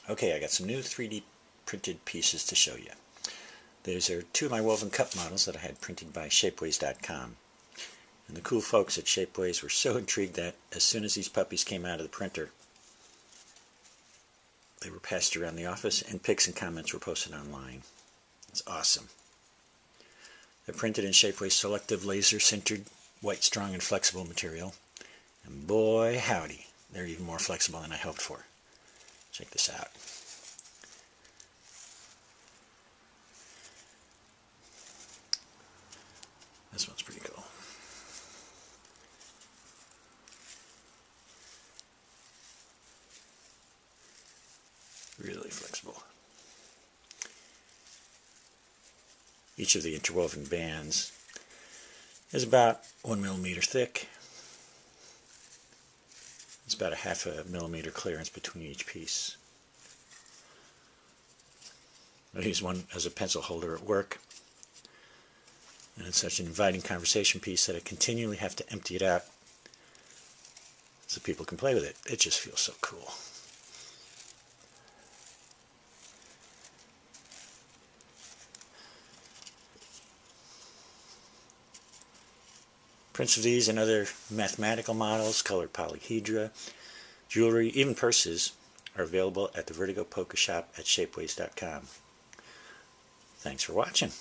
Okay, I got some new 3D printed pieces to show you. These are two of my woven cup models that I had printed by Shapeways.com. And the cool folks at Shapeways were so intrigued that as soon as these puppies came out of the printer, they were passed around the office and pics and comments were posted online. It's awesome. They're printed in Shapeways selective laser sintered white, strong, and flexible material. And boy howdy, they're even more flexible than I hoped for. Check this out. This one's pretty cool. Really flexible. Each of the interwoven bands is about 1 millimeter thick. It's about a 1/2 millimeter clearance between each piece. I use one as a pencil holder at work, and it's such an inviting conversation piece that I continually have to empty it out so people can play with it. It just feels so cool. Prints of these and other mathematical models, colored polyhedra, jewelry, even purses are available at the Vertigo Polka Shop at Shapeways.com. Thanks for watching.